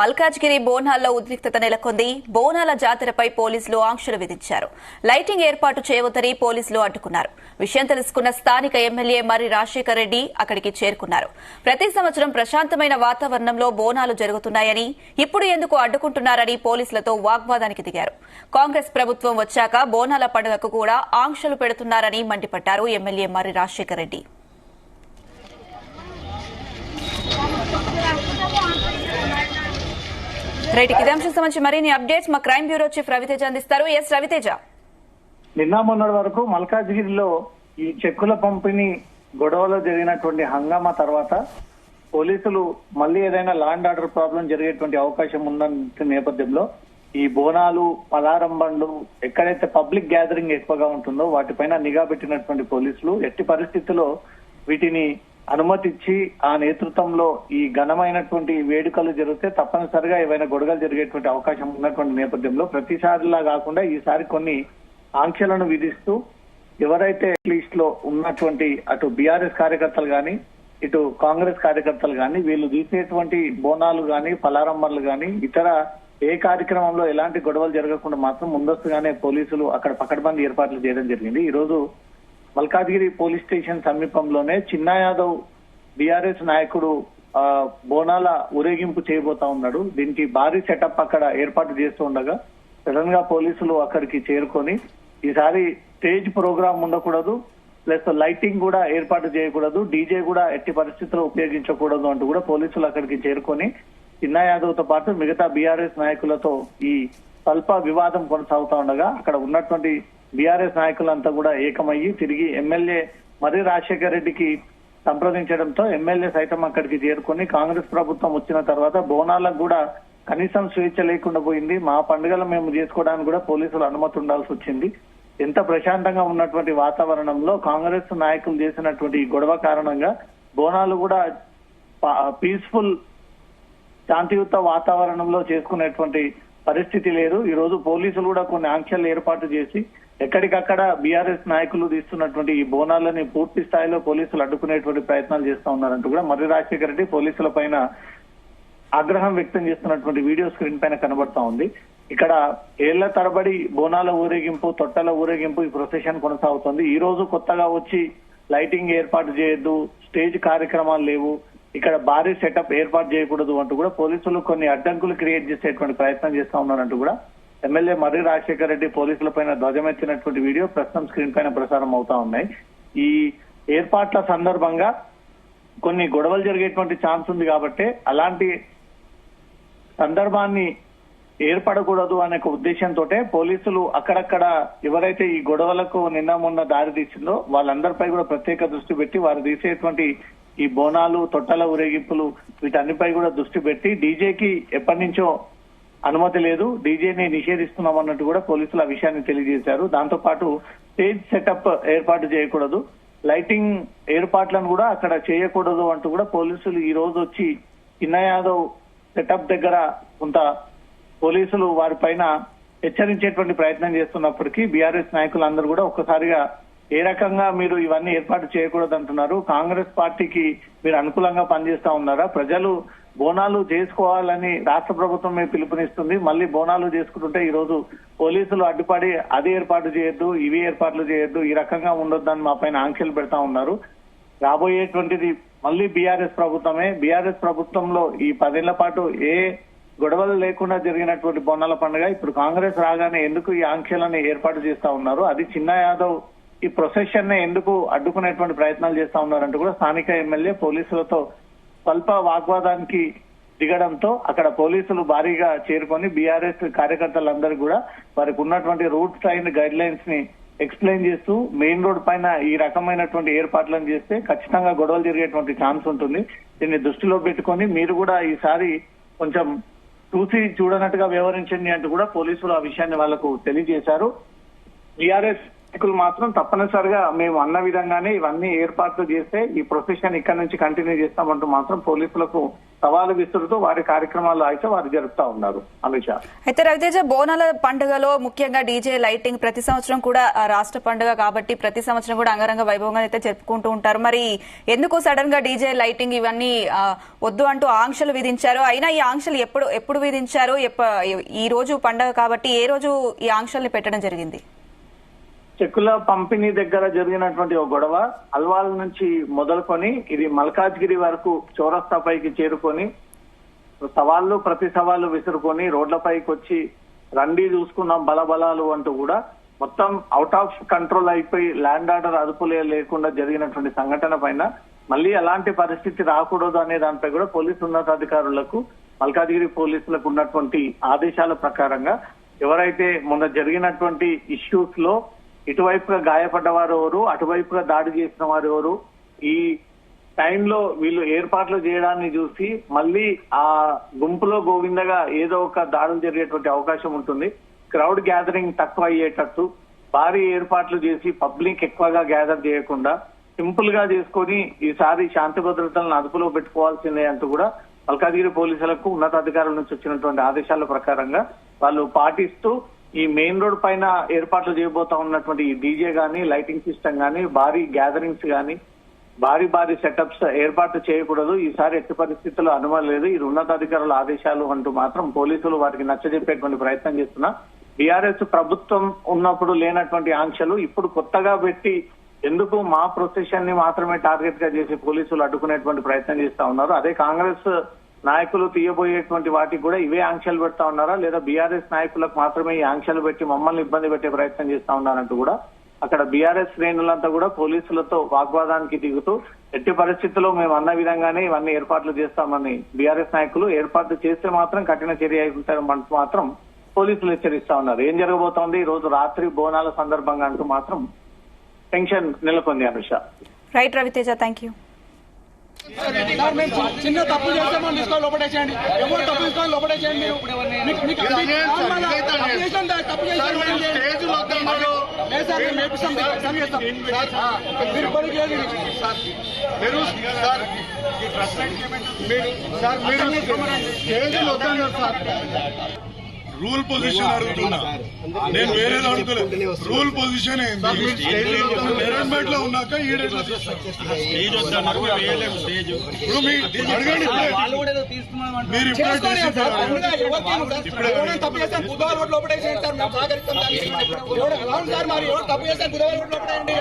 మల్కాజ్గిరి బోనాల్లో ఉద్రిక్తత నెలకొంది. బోనాల జాతరపై పోలీసులు ఆంక్షలు విధించారు. లైటింగ్ ఏర్పాటు చేయవద్దని పోలీసులు అడ్డుకున్నారు. విషయం తెలుసుకున్న స్థానిక ఎమ్మెల్యే మర్రి రాజశేఖర్ రెడ్డి అక్కడికి చేరుకున్నారు. ప్రతి సంవత్సరం ప్రశాంతమైన వాతావరణంలో బోనాలు జరుగుతున్నాయని, ఇప్పుడు ఎందుకు అడ్డుకుంటున్నారని పోలీసులతో వాగ్వాదానికి దిగారు. కాంగ్రెస్ ప్రభుత్వం వచ్చాక బోనాల పండుగకు కూడా ఆంక్షలు పెడుతున్నారని మండిపడ్డారు ఎమ్మెల్యే మర్రి రాజశేఖర్ రెడ్డి. రైట్, ఇదే అంశం సంబంధించి మరిన్ని అప్డేట్స్ మా క్రైమ్ బ్యూరో చీఫ్ రవితేజ అందిస్తారు. ఎస్ రవితేజ. నిన్న మొన్నటి వరకు మల్కాజ్గిరిలో ఈ చెక్కుల పంపిణీ గొడవలో జరిగినటువంటి హంగామా తర్వాత పోలీసులు మళ్ళీ ఏదైనా లా అండ్ ఆర్డర్ ప్రాబ్లం జరిగేటువంటి అవకాశం ఉన్న నేపథ్యంలో ఈ బోనాలు, పలారం బండ్లు, ఎక్కడైతే పబ్లిక్ గ్యాదరింగ్ ఎక్కువగా ఉంటుందో వాటిపైన నిఘా పెట్టినటువంటి పోలీసులు ఎట్టి పరిస్థితుల్లో వీటిని అనుమతిచ్చి ఆ నేతృత్వంలో ఈ ఘనమైనటువంటి వేడుకలు జరిగితే తప్పనిసరిగా ఏవైనా గొడవలు జరిగేటువంటి అవకాశం ఉన్నటువంటి నేపథ్యంలో ప్రతిసారిలా కాకుండా ఈసారి కొన్ని ఆంక్షలను విధిస్తూ ఎవరైతే లిస్ట్ లో ఉన్నటువంటి అటు బీఆర్ఎస్ కార్యకర్తలు గాని ఇటు కాంగ్రెస్ కార్యకర్తలు గాని వీళ్ళు తీసేటువంటి బోనాలు గాని పలారంబర్లు గాని ఇతర ఏ కార్యక్రమంలో ఎలాంటి గొడవలు జరగకుండా మాత్రం ముందస్తుగానే పోలీసులు అక్కడ పకడ్బందీ ఏర్పాట్లు చేయడం జరిగింది. ఈ రోజు మల్కాజ్గిరి పోలీస్ స్టేషన్ సమీపంలోనే చిన్నా యాదవ్ బీఆర్ఎస్ నాయకుడు బోనాల ఊరేగింపు చేయబోతా ఉన్నాడు. దీనికి భారీ సెటప్ అక్కడ ఏర్పాటు చేస్తూ ఉండగా సడన్ గా పోలీసులు అక్కడికి చేరుకొని ఈసారి స్టేజ్ ప్రోగ్రామ్ ఉండకూడదు, ప్లస్ లైటింగ్ కూడా ఏర్పాటు చేయకూడదు, డీజే కూడా ఎట్టి పరిస్థితుల్లో ఉపయోగించకూడదు అంటూ కూడా పోలీసులు అక్కడికి చేరుకొని చిన్నా యాదవ్ తో పాటు మిగతా బీఆర్ఎస్ నాయకులతో ఈ స్వల్ప వివాదం కొనసాగుతా ఉండగా అక్కడ ఉన్నటువంటి బీఆర్ఎస్ నాయకులంతా కూడా ఏకమయ్యి తిరిగి ఎమ్మెల్యే మర్రి రాజశేఖర్ రెడ్డికి సంప్రదించడంతో ఎమ్మెల్యే సైతం అక్కడికి చేరుకొని కాంగ్రెస్ ప్రభుత్వం వచ్చిన తర్వాత బోనాలకు కూడా కనీసం స్వేచ్ఛ లేకుండా పోయింది, మా పండుగలు మేము చేసుకోవడానికి కూడా పోలీసులు అనుమతి ఉండాల్సి వచ్చింది. ఎంత ప్రశాంతంగా ఉన్నటువంటి వాతావరణంలో కాంగ్రెస్ నాయకులు చేసినటువంటి గొడవ కారణంగా బోనాలు కూడా పీస్ఫుల్ శాంతియుత వాతావరణంలో చేసుకునేటువంటి పరిస్థితి లేదు. ఈ రోజు పోలీసులు కూడా కొన్ని ఆంక్షలు ఏర్పాటు చేసి ఎక్కడికక్కడ బీఆర్ఎస్ నాయకులు తీస్తున్నటువంటి ఈ బోనాలని పూర్తి స్థాయిలో పోలీసులు అడ్డుకునేటువంటి ప్రయత్నాలు చేస్తా ఉన్నారంటూ కూడా మర్రి రాజశేఖర్ రెడ్డి పోలీసుల పైన ఆగ్రహం వ్యక్తం చేస్తున్నటువంటి వీడియో స్క్రీన్ పైన కనబడతా ఉంది. ఇక్కడ ఏళ్ల తరబడి బోనాల ఊరేగింపు, తొట్టల ఊరేగింపు ఈ ప్రొసెషన్ కొనసాగుతుంది. ఈ రోజు కొత్తగా వచ్చి లైటింగ్ ఏర్పాటు చేయొద్దు, స్టేజ్ కార్యక్రమాలు లేవు, ఇక్కడ భారీ సెటప్ ఏర్పాటు చేయకూడదు అంటూ కూడా పోలీసులు కొన్ని అడ్డంకులు క్రియేట్ చేసేటువంటి ప్రయత్నం చేస్తా ఉన్నారంటూ కూడా ఎమ్మెల్యే మర్రి రాజశేఖర్ రెడ్డి పోలీసుల పైన ధ్వజమెత్తినటువంటి వీడియో ప్రస్తుతం స్క్రీన్ పైన ప్రసారం అవుతా ఉన్నాయి. ఈ ఏర్పాట్ల సందర్భంగా కొన్ని గొడవలు జరిగేటువంటి ఛాన్స్ ఉంది కాబట్టి అలాంటి సందర్భాన్ని ఏర్పడకూడదు అనే ఉద్దేశంతో పోలీసులు అక్కడక్కడ ఎవరైతే ఈ గొడవలకు నిన్న మొన్న దారి తీసిందో వాళ్ళందరిపై కూడా ప్రత్యేక దృష్టి పెట్టి వారు తీసేటువంటి ఈ బోనాలు, తొట్టల ఊరేగింపులు వీటన్నిపై కూడా దృష్టి పెట్టి డీజేకి ఎప్పటి నుంచో అనుమతి లేదు, డీజేని నిషేధిస్తున్నాం అన్నట్టు కూడా పోలీసులు ఆ విషయాన్ని తెలియజేశారు. దాంతో పాటు స్టేజ్ సెటప్ ఏర్పాటు చేయకూడదు, లైటింగ్ ఏర్పాట్లను కూడా అక్కడ చేయకూడదు అంటూ కూడా పోలీసులు ఈ రోజు వచ్చి చిన్నా యాదవ్ సెటప్ దగ్గర కొంత పోలీసులు వారిపైన హెచ్చరించేటువంటి ప్రయత్నం చేస్తున్నప్పటికీ బీఆర్ఎస్ నాయకులందరూ కూడా ఒక్కసారిగా ఏ రకంగా మీరు ఇవన్నీ ఏర్పాటు చేయకూడదు అంటున్నారు, కాంగ్రెస్ పార్టీకి మీరు అనుకూలంగా పనిచేస్తా ఉన్నారా, ప్రజలు బోనాలు చేసుకోవాలని రాష్ట్ర ప్రభుత్వమే పిలుపునిస్తుంది, మళ్ళీ బోనాలు చేసుకుంటుంటే ఈ రోజు పోలీసులు అడ్డుపడి అది ఏర్పాటు చేయొద్దు, ఇవి ఏర్పాట్లు చేయొద్దు, ఈ రకంగా ఉండొద్దని మా పైన ఆంక్షలు పెడతా ఉన్నారు. రాబోయేటువంటిది మళ్ళీ బీఆర్ఎస్ ప్రభుత్వమే. బీఆర్ఎస్ ప్రభుత్వంలో ఈ 10 ఏళ్ల పాటు ఏ గొడవలు లేకుండా జరిగినటువంటి బోనాల పండుగ ఇప్పుడు కాంగ్రెస్ రాగానే ఎందుకు ఈ ఆంక్షలను ఏర్పాటు చేస్తా ఉన్నారు, అది చిన్నా యాదవ్ ఈ ప్రొసెషన్ నే ఎందుకు అడ్డుకునేటువంటి ప్రయత్నాలు చేస్తా ఉన్నారంటూ కూడా స్థానిక ఎమ్మెల్యే పోలీసులతో స్వల్ప వాగ్వాదానికి దిగడంతో అక్కడ పోలీసులు భారీగా చేరుకొని బీఆర్ఎస్ కార్యకర్తలందరూ కూడా వారికి ఉన్నటువంటి రూట్స్ అండ్ గైడ్ లైన్స్ ని ఎక్స్ప్లెయిన్ చేస్తూ మెయిన్ రోడ్ పైన ఈ రకమైనటువంటి ఏర్పాట్లను చేస్తే ఖచ్చితంగా గొడవలు జరిగేటువంటి ఛాన్స్ ఉంటుంది. దీన్ని దృష్టిలో పెట్టుకొని మీరు కూడా ఈసారి కొంచెం చూసి చూడనట్టుగా వ్యవహరించండి అంటూ కూడా పోలీసులు ఆ విషయాన్ని వాళ్లకు తెలియజేశారు. బీఆర్ఎస్ నాయకులు మాత్రం తప్పనిసరిగా మేము అన్న విధంగానే ఇవన్నీ ఏర్పాట్లు చేస్తే ఈ ప్రొసెషన్ ఇక్కడ నుంచి కంటిన్యూ చేస్తామంటూ మాత్రం పోలీసులకు సవాలు విసురుతూ వారి కార్యక్రమాలు అయితే వారు జరుపుతా ఉన్నారు. అనుష, అయితే రవితేజ, బోనాల పండుగలో ముఖ్యంగా డీజే లైటింగ్ ప్రతి సంవత్సరం కూడా రాష్ట్ర పండుగ కాబట్టి ప్రతి సంవత్సరం కూడా అంగరంగ వైభవంగా అయితే జరుపుకుంటూ ఉంటారు. మరి ఎందుకు సడన్ గా డీజే లైటింగ్ ఇవన్నీ వద్దు అంటూ ఆంక్షలు విధించారు? అయినా ఈ ఆంక్షలు ఎప్పుడు విధించారు? ఈ రోజు పండుగ కాబట్టి ఏ రోజు ఈ ఆంక్షల్ని పెట్టడం జరిగింది? చెక్కుల పంపిణీ దగ్గర జరిగినటువంటి ఒక గొడవ అల్వాల్ నుంచి మొదలుకొని ఇది మల్కాజ్గిరి వరకు చౌరస్తాపైకి చేరుకొని ప్రతి సవాళ్లు విసురుకొని రోడ్లపైకి వచ్చి రండి చూసుకున్నాం బలబలాలు అంటూ కూడా మొత్తం అవుట్ ఆఫ్ కంట్రోల్ అయిపోయి ల్యాండ్ ఆర్డర్ అదుపులే లేకుండా జరిగినటువంటి సంఘటన పైన మళ్ళీ అలాంటి పరిస్థితి రాకూడదు అనే దానిపై కూడా పోలీసు ఉన్నతాధికారులకు మల్కాజ్గిరి పోలీసులకు ఉన్నటువంటి ఆదేశాల ప్రకారంగా ఎవరైతే మొన్న జరిగినటువంటి ఇష్యూస్ లో ఇటువైపుగా గాయపడ్డ వారు ఎవరు, అటువైపుగా దాడి చేసిన వారు ఎవరు, ఈ టైంలో వీళ్ళు ఏర్పాట్లు చేయడాన్ని చూసి మళ్ళీ ఆ గుంపులో గోవిందగా ఏదో ఒక దాడులు జరిగేటువంటి అవకాశం ఉంటుంది. క్రౌడ్ గ్యాదరింగ్ తక్కువ అయ్యేటట్టు భారీ ఏర్పాట్లు చేసి పబ్లిక్ ఎక్కువగా గ్యాదర్ చేయకుండా సింపుల్ గా చేసుకొని ఈసారి శాంతి భద్రతలను అదుపులో పెట్టుకోవాల్సిందే అంటూ కూడా మల్కాజ్గిరి పోలీసులకు ఉన్నతాధికారుల నుంచి వచ్చినటువంటి ఆదేశాల ప్రకారంగా వాళ్ళు పాటిస్తూ ఈ మెయిన్ రోడ్ పైన ఏర్పాట్లు చేయబోతా ఉన్నటువంటి ఈ డీజే గానీ, లైటింగ్ సిస్టమ్ గానీ, భారీ గ్యాదరింగ్స్ గానీ, భారీ సెటప్స్ ఏర్పాటు చేయకూడదు. ఈసారి ఎట్టి పరిస్థితుల్లో అనుమతి లేదు. ఇది ఉన్నతాధికారుల ఆదేశాలు అంటూ మాత్రం పోలీసులు వారికి నచ్చజెప్పేటువంటి ప్రయత్నం చేస్తున్నా. బీఆర్ఎస్ ప్రభుత్వం ఉన్నప్పుడు లేనటువంటి ఆంక్షలు ఇప్పుడు కొత్తగా పెట్టి ఎందుకు మా ప్రొసెషన్ ని మాత్రమే టార్గెట్ గా చేసి పోలీసులు అడ్డుకునేటువంటి ప్రయత్నం చేస్తా ఉన్నారు. అదే కాంగ్రెస్ నాయకులు తీయబోయేటువంటి వాటికి కూడా ఇవే ఆంక్షలు పెడతా ఉన్నారా, లేదా బీఆర్ఎస్ నాయకులకు మాత్రమే ఈ ఆంక్షలు పెట్టి మమ్మల్ని ఇబ్బంది పెట్టే ప్రయత్నం చేస్తా ఉన్నారంటూ కూడా అక్కడ బీఆర్ఎస్ శ్రేణులంతా కూడా పోలీసులతో వాగ్వాదానికి దిగుతూ ఎట్టి పరిస్థితుల్లో మేము అన్న విధంగానే ఇవన్నీ ఏర్పాట్లు చేస్తామని బీఆర్ఎస్ నాయకులు ఏర్పాట్లు చేస్తే మాత్రం కఠిన చర్య ఉంటారంటూ మాత్రం పోలీసులు హెచ్చరిస్తా ఉన్నారు. ఏం జరగబోతోంది ఈ రోజు రాత్రి బోనాల సందర్భంగా అంటూ మాత్రం టెన్షన్ నెలకొంది. Anusha, right Raviteja, thank you. చిన్న తప్పు చేస్తే మనం తీసుకొని లోపడేసేయండి. ఎవరు తప్పు తీసుకొని లోపడేసేయండి. తప్పు రూల్ పొజిషన్ అడుగుతున్నా నేను, వేరేది అడుగుతలేదు. రూల్ పొజిషన్ ఏంటి? అరేంజ్మెంట్ లో ఉన్నాక ఈడెట్లా అడగండి. మీరు ఇప్పుడే తప్పు చేస్తాను బుధవారం రోడ్ లోపడేసేయండి సార్. మేము సహకరిస్తాం. మరి ఎవరు తప్పు చేస్తాను బుధవారం రోడ్ లోపడేయండి.